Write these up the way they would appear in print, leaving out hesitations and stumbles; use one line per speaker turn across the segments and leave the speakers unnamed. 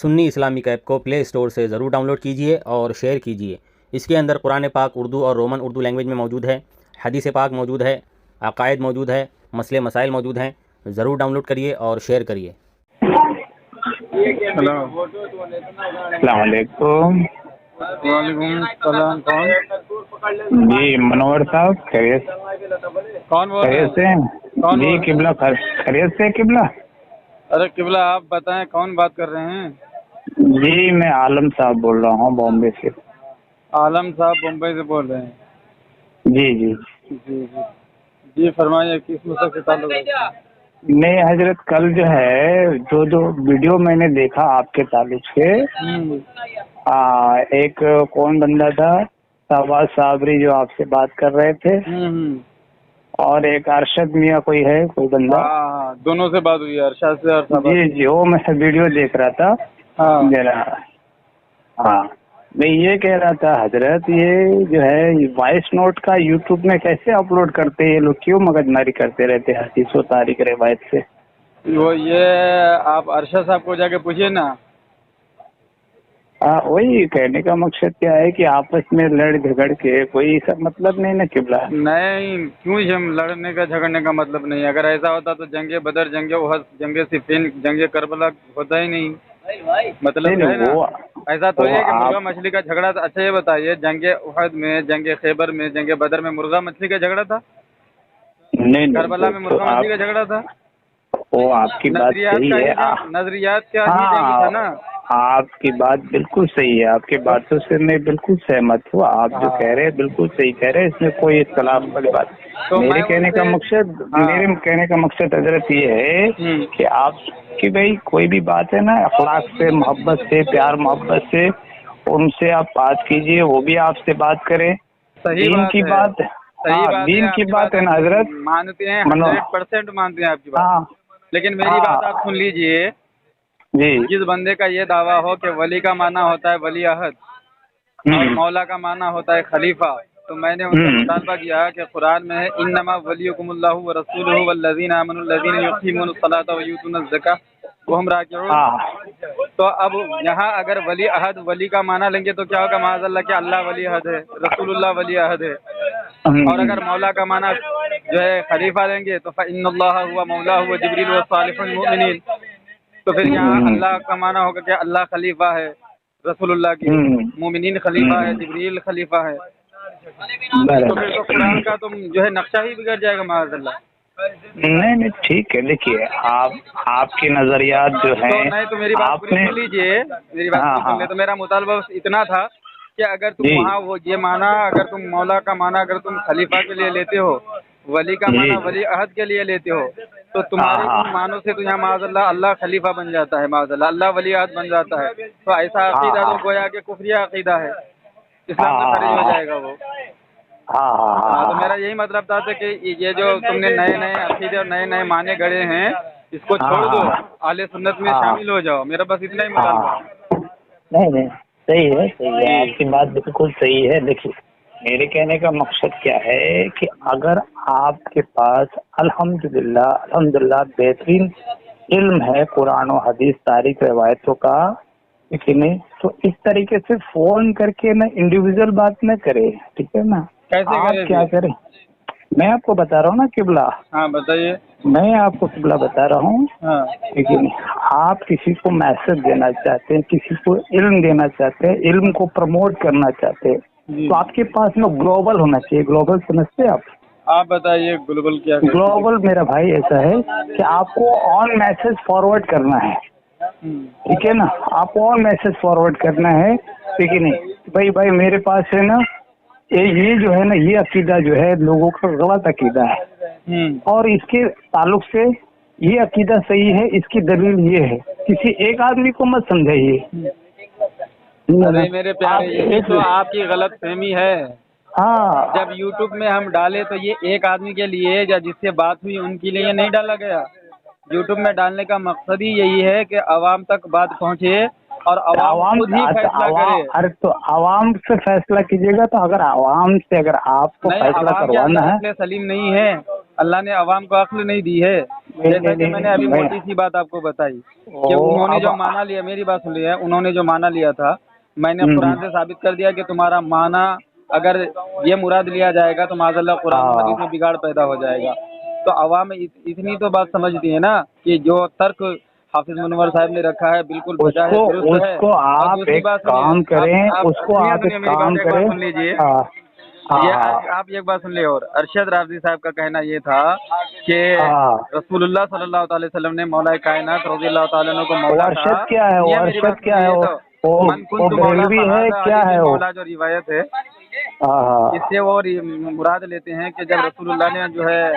سنی Islamic app کو پلے store سے ضرور ڈاؤن لوڈ کیجیے اور شیئر کیجیے۔ اس کے اندر قرآن پاک اردو اور رومن اردو لینگویج میں موجود ہے، حدیث پاک موجود ہے، عقائد موجود ہے، مسئلے مسائل موجود ہیں۔ ضرور ڈاؤن لوڈ کریے اور شیئر کریے۔
ہلو،
السلام علیکم۔
وعلیکم السلام۔ کون؟
جی منور صاحب، خیریت؟
کون بول رہے
خیریت سے
ہیں؟
ہیں؟
کون
جی
بول؟
قبلہ خیریت سے قبلہ؟
ارے قبلہ آپ بتائیں کون بات کر رہے ہیں؟
جی میں عالم صاحب بول رہا ہوں بامبے سے۔
عالم صاحب بمبئی سے بول رہے ہیں؟
جی جی
جی جی جی فرمائیے، کس مسئلے سے تعلق ہے؟
نہیں حضرت، کل جو ہے جو ویڈیو میں نے دیکھا آپ کے تعلق سے، ایک کون بندہ تھا، شہباز صابری جو آپ سے بات کر رہے تھے، اور ایک ارشد میاں کوئی ہے، کوئی بندہ۔
ہاں دونوں سے بات ہوئی ہے، ارشاد سے اور شہباز۔
جی جی وہ میں ویڈیو دیکھ رہا تھا میرا۔ ہاں میں یہ کہہ رہا تھا حضرت، یہ جو ہے وائس نوٹ کا یوٹیوب میں کیسے اپلوڈ کرتے ہیں یہ لوگ؟ کیوں مگز ماری کرتے رہتے ہیں حدیث و تاریخ روایت سے؟
وہ یہ آپ ارشد صاحب کو جا کے پوچھیے نا۔
وہی کہنے کا مقصد کیا ہے کہ آپس میں لڑ جھگڑ کے کوئی سب مطلب نہیں نا قبلہ۔
نہیں، کیوں لڑنے کا جھگڑنے کا مطلب نہیں؟ اگر ایسا ہوتا تو جنگ بدر، جنگ احد، جنگ صفین، جنگ کربلا ہوتا ہی نہیں۔ مطلب ہے نا، ایسا تو ہے کہ مرغا مچھلی کا جھگڑا تھا۔ اچھا یہ بتائیے، جنگ احد میں، جنگ خیبر میں، جنگ بدر میں مرغا مچھلی کا جھگڑا تھا؟
نہیں
کربلا میں مرغا مچھلی کا جھگڑا تھا؟
وہ آپ کی بات صحیح ہے،
نظریات کا ہی جنگ تھا نا۔
آپ کی بات بالکل صحیح ہے، آپ کی باتوں سے میں بالکل سہمت ہوں۔ آپ جو کہہ رہے ہیں بالکل صحیح کہہ رہے ہیں، اس میں کوئی اختلاف والی بات نہیں۔ میرے کہنے کا مقصد حضرت یہ ہے کہ آپ کی بھائی کوئی بھی بات ہے نا، اخلاق سے، محبت سے، پیار محبت سے ان سے آپ بات کیجئے، وہ بھی آپ سے بات کریں۔ دین کی بات، دین کی بات ہے نا حضرت،
مانتے ہیں، 100% مانتے ہیں آپ کی بات، لیکن میری بات آپ سن لیجئے۔
جی
جس بندے کا یہ دعویٰ ہو کہ ولی کا معنی ہوتا ہے ولی عہد اور مولا کا معنی ہوتا ہے خلیفہ، تو میں نے ان سے مطالبہ کیا کہ قرآن میں ہے انما ولیکم اللہ ورسولہ والذین آمنوا الذین یقیمون الصلاۃ ویؤتون الزکاۃ وہم راکعون۔ تو اب یہاں اگر ولی عہد ولی کا معنی لیں گے تو کیا ہوگا؟ معاذ اللہ کہ اللہ ولی عہد ہے، رسول اللہ ولی عہد ہے۔ اور اگر مولا کا معنی جو ہے خلیفہ لیں گے تو فإن اللہ هو مولاه وجبریل وصالح المؤمنین، تو پھر یہاں اللہ کا معنی ہوگا کہ اللہ خلیفہ ہے رسول اللہ کی، مومنین خلیفہ ہے، جبریل خلیفہ ہے۔ تو پھر تو قرآن کا تم جو ہے نقشہ ہی بگڑ جائے گا معاذ اللہ۔
نہیں ٹھیک ہے، دیکھیے آپ کے نظریات جو ہیں،
نہیں تو میری بات پوری سن لیجئے، میری بات پوری سن لے۔ تو میرا مطالبہ بس اتنا تھا کہ اگر تم وہاں وہ یہ معنی، اگر تم مولا کا معنی اگر تم خلیفہ کے لیے لیتے ہو، ولی کا معنی ولی عہد کے لیے لیتے ہو، تو تمہارے ان معنوں سے تو یہاں معاذ اللہ خلیفہ بن جاتا ہے، معاذ اللہ ولی عہد بن جاتا ہے۔ تو ایسا عقیدہ تو گویا کہ کفریہ عقیدہ ہے، اسلام سے خارج ہو جائے گا وہ۔ تو میرا یہی مطلب تھا کہ یہ جو تم نے نئے نئے عقیدے اور نئے نئے معنی گڑے ہیں، اس کو چھوڑ دو، اہل سنت میں شامل ہو جاؤ۔ میرا بس اتنا ہی مطالبہ ہے۔
نہیں صحیح ہے، آپ کی بات بالکل صحیح ہے۔ دیکھیے میرے کہنے کا مقصد کیا ہے کہ اگر آپ کے پاس الحمدللہ بہترین علم ہے قرآن و حدیث تاریخ روایتوں کا، لیکن تو اس طریقے سے فون کر کے نا انڈیویجول بات نہ کرے، ٹھیک ہے نا؟ آپ کیا کریں، میں آپ کو بتا رہا ہوں نا قبلہ۔
ہاں بتائیے۔
میں آپ کو قبلہ بتا رہا ہوں، لیکن آپ کسی کو میسج دینا چاہتے ہیں، کسی کو علم دینا چاہتے ہیں، علم کو پروموٹ کرنا چاہتے ہیں، تو آپ کے پاس میں گلوبل ہونا چاہیے۔ گلوبل سمجھتے ہیں
آپ بتائیے گلوبل کیا؟
گلوبل میرا بھائی ایسا ہے کہ آپ کو آن میسج فارورڈ کرنا ہے، ٹھیک ہے نا؟ آپ کو آن میسج فارورڈ کرنا ہے، ٹھیک ہے نہیں بھائی میرے پاس ہے نا یہ جو ہے نا یہ عقیدہ جو ہے لوگوں کا غلط عقیدہ ہے، اور اس کے تعلق سے یہ عقیدہ صحیح ہے، اس کی دلیل یہ ہے، کسی ایک آدمی کو مت سمجھائیے۔
میرے پیارے یہ تو آپ کی غلط فہمی ہے۔ جب یوٹیوب میں ہم ڈالے تو یہ ایک آدمی کے لیے یا جس سے بات ہوئی ان کے لیے نہیں ڈالا گیا۔ یوٹیوب میں ڈالنے کا مقصد ہی یہی ہے کہ عوام تک بات پہنچے اور عوام خود ہی فیصلہ کرے.
ارے تو عوام سے فیصلہ کیجیے گا, تو اگر عوام سے اگر آپ کو فیصلہ کروانا ہے,
عقل سلیم نہیں ہے, اللہ نے عوام کو عقل نہیں دی ہے. جیسا کہ میں نے ابھی موٹی سی بات آپ کو بتائی کہ انہوں نے جو مانا لیا, میری بات سن لی ہے, انہوں نے جو مانا لیا تھا, میں نے قرآن سے ثابت کر دیا کہ تمہارا مانا اگر یہ مراد لیا جائے گا تو معاذ اللہ قرآن و حدیث میں بگاڑ پیدا ہو جائے گا. تو عوام اتنی تو بات سمجھتی ہے نا کہ جو ترک حافظ منور صاحب نے رکھا ہے بالکل بجا ہے, درست ہے.
اس کو آپ ایک کام کریں, اس کو آپ ایک کام کریں.
سن لیجیے, آپ ایک بات سن لیں. اور ارشد رافضی صاحب کا کہنا یہ تھا کہ رسول اللہ صلی اللہ تعالی وسلم نے مولا کائنات رضی اللہ تعالیٰ عنہ کو مولا کہا.
ارشد کیا ہے وہ, ارشد کیا ہے وہ بریلوی ہے کیا ہے وہ,
مولا جو روایت ہے اس سے وہ مراد لیتے ہیں کہ جب رسول اللہ نے جو ہے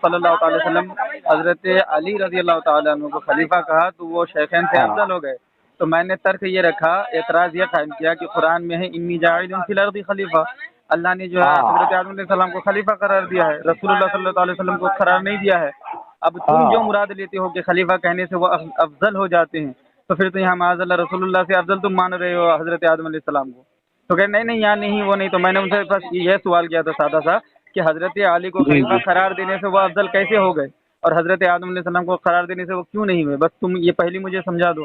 صلی اللہ تعالی وسلم حضرت علی رضی اللہ تعالیٰ عنہ کو خلیفہ کہا تو وہ شیخین سے افضل ہو گئے. تو میں نے ترک یہ رکھا, اعتراض یہ قائم کیا کہ قرآن میں ہے انی جاعل فی الارض خلیفہ, اللہ نے جو ہے حضرت آدم علیہ السلام کو خلیفہ قرار دیا ہے, رسول اللہ صلی اللہ علیہ وسلم کو قرار نہیں دیا ہے. اب تم جو مراد لیتے ہو کہ خلیفہ کہنے سے وہ افضل ہو جاتے ہیں, تو پھر تو یہاں معاذ اللہ رسول اللہ سے افضل تم مان رہے ہو حضرت آدم علیہ السلام کو. تو کہ نہیں یہاں نہیں وہ نہیں. تو میں نے ان سے بس یہ سوال کیا تھا سادہ سا کہ حضرت علی کو خلیفہ قرار دینے سے وہ افضل کیسے ہو گئے اور حضرت آدم علیہ السلام کو قرار دینے سے وہ کیوں نہیں ہوئے, بس تم یہ پہلی مجھے سمجھا دو.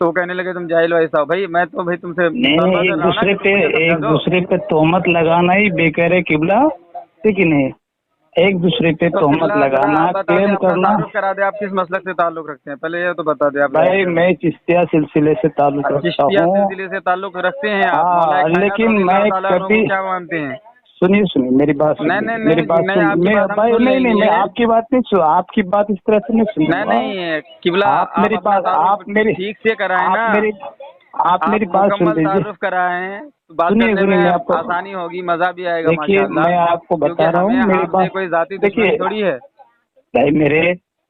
تو وہ کہنے لگے تم جاہل ہو. ایسا بھائی میں تو بھائی تم سے
ایک دوسرے پہ تہمت لگانا ہی بے ہے قبلہ, ٹھیک ہے نہیں, ایک دوسرے پہ تہمت لگانا, کلیم کرنا.
کرا دے آپ کس مسلک سے تعلق رکھتے ہیں, پہلے یہ تو بتا دیں آپ.
بھائی میں چشتیہ سلسلے سے تعلق رکھتا ہوں.
سلسلے سے تعلق رکھتے ہیں آپ,
لیکن میں کبھی
کیا مانتے ہیں؟
سنیے میری بات, میری بات نہیں, میں آپ کی بات نہیں, آپ کی بات اس طرح سے نہیں سنی.
نہیں قبلہ
آپ میری بات, آپ میری
ٹھیک سے کرائیں نا,
آپ میری بات سن لیجیے.
تعارف کرائیں, بات کرنے میں آسانی ہوگی, مزہ بھی آئے گا.
دیکھیے میں آپ کو بتا رہا ہوں, میری بات
کوئی ذاتی دشمنی تھوڑی ہے
بھائی میرے,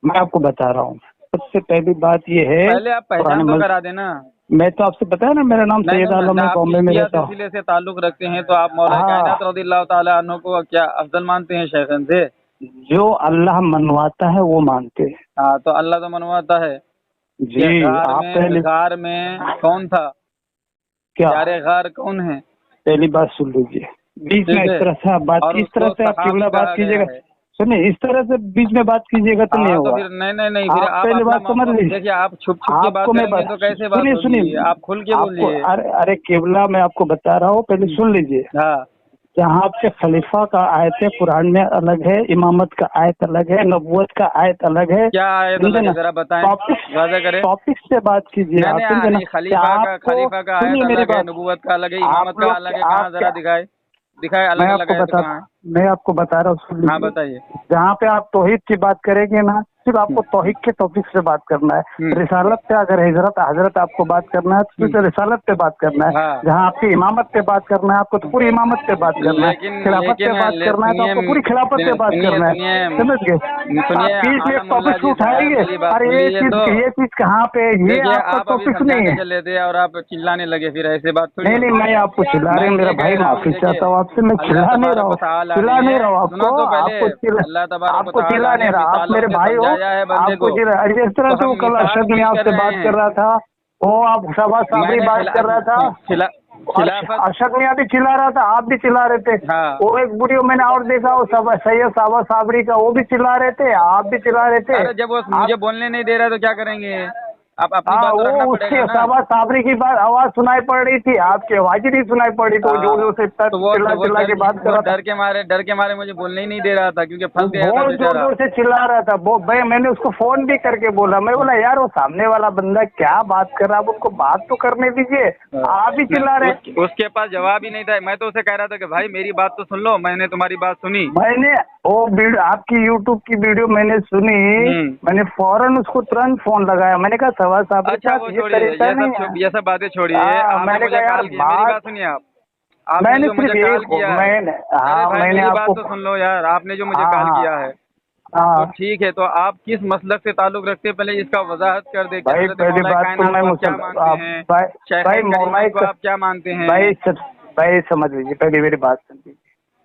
میں آپ کو بتا رہا ہوں. سب سے پہلی بات یہ ہے,
پہلے آپ پہچان تو کرا دینا.
میں تو آپ سے بتایا نا میرا نام سید عالم ہے, بامبے میں رہتا ہوں.
سلسلے سے تعلق رکھتے ہیں تو آپ مولا کائنات رضی اللہ تعالیٰ عنہ کو کیا افضل مانتے ہیں شیخین سے؟
جو اللہ منواتا ہے وہ مانتے ہیں.
ہاں تو اللہ تو منواتا ہے
جی.
غار میں کون تھا,
کیا
غار کون ہے؟
پہلی بات سن لیجیے, بیچ میں اس طرح سے آپ بات, اس طرح سے آپ قبلہ بات کیجیے گا, سنیے اس طرح سے بیچ میں بات کیجیے گا تو نہیں ہوگا.
نہیں
آپ پہلی بات سمجھ لیجیے.
دیکھیے آپ چھپ کے بات کریں گے تو کیسے بات ہوگی, آپ کھل کے بولیے.
ارے قبلہ میں آپ کو بتا رہا ہوں, پہلے سن لیجیے.
ہاں,
جہاں پہ خلیفہ کا آیت ہے قرآن میں الگ ہے, امامت کا آیت الگ ہے, نبوت کا آیت الگ ہے.
کیا آیت الگ ہے ذرا بتائیں, واضح کریں.
ٹاپک سے بات کیجیے.
خلیفہ کا آیت الگ ہے, نبوت کا الگ ہے, امامت کا الگ ہے, کہاں ذرا دکھائے الگ الگ ہے.
میں آپ کو بتا رہا ہوں.
ہاں بتائیے.
جہاں پہ آپ توحید کی بات کریں گے نا, صرف آپ کو توحید کے ٹاپک سے بات کرنا ہے. رسالت پہ اگر حضرت آپ کو بات کرنا ہے تو صرف رسالت پہ بات کرنا ہے. جہاں آپ کی امامت پہ بات کرنا ہے آپ کو تو پوری امامت پہ بات کرنا ہے. خلافت پہ بات کرنا ہے تو آپ کو پوری خلافت پہ بات کرنا ہے. سمجھ گئے, بیچ میں ٹاپک سے اٹھائیں گے. ارے یہ چیز کہاں پہ, یہ آپ کا ٹاپک نہیں ہے.
اور آپ چلانے لگے پھر ایسے بات
نہیں, میں آپ کو چلا رہے, میرا بھائی معافی چاہتا ہوں آپ سے, میں چلا نہیں رہا ہوں, چلا نہیں رہا ہوں آپ کو, آپ کو چلا نہیں رہا. آپ میرے بھائی ہو, آپ کو اس طرح سے وہ کل ارشد میں آپ سے بات کر رہا تھا, وہ آپ شہباز صابری بات کر رہا تھا, ارشد میں بھی چلا رہا تھا, آپ بھی چلا رہے تھے. وہ ایک ویڈیو میں نے اور دیکھا, وہ سید شہباز صابری کا, وہ بھی چلا رہے تھے, آپ بھی چلا رہے تھے.
جب وہ مجھے بولنے نہیں دے رہا تو کیا کریں گے آپ؟
وہ اس کے شہباز صابری کی بات آواز سنائی پڑ رہی تھی, آپ کی آواز ہی نہیں سنائی پڑ رہی, تو جو سے چلا کے بات کر رہا تھا.
ڈر کے مارے مجھے بولنے ہی نہیں دے رہا تھا کیونکہ
بہت زور زور سے چلا رہا تھا. میں نے اس کو فون بھی کر کے بولا, میں بولا یار وہ سامنے والا بندہ کیا بات کر رہا, آپ ان کو بات تو کرنے دیجیے, آپ ہی چلا رہے.
اس کے پاس جواب ہی نہیں تھا. میں تو اسے کہہ رہا تھا کہ بھائی میری بات تو سن لو, میں نے تمہاری بات سنی.
میں نے وہ ویڈیو آپ کی یوٹیوب کی ویڈیو میں نے سنی, میں نے فوراً اس کو ترنت فون لگایا, میں نے کہا شہباز صاحب
یہ سب باتیں چھوڑیے.
میں نے کہا یار
میری بات سنیے, آپ
میں نے
مجھے کال کیا ہے,
میں نے آپ کو
تو سن لو یار, آپ نے جو مجھے کال کیا ہے تو ٹھیک ہے, تو آپ کس مسلک سے تعلق رکھتے ہیں پہلے اس کا وضاحت کر دیں.
بھائی پہلی بات تو میں
کیا مانتے ہیں, آپ کیا مانتے ہیں؟
بھائی سمجھ لیجیے, پہلی میری بات سن لیجیے.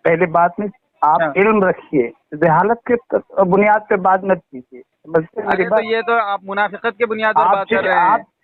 پہلی بات میں آپ علم رکھیے, جہالت کے بنیاد پہ بات مت کیجیے.
تو یہ تو آپ منافقت کے بنیاد پر بات کر رہے ہیں.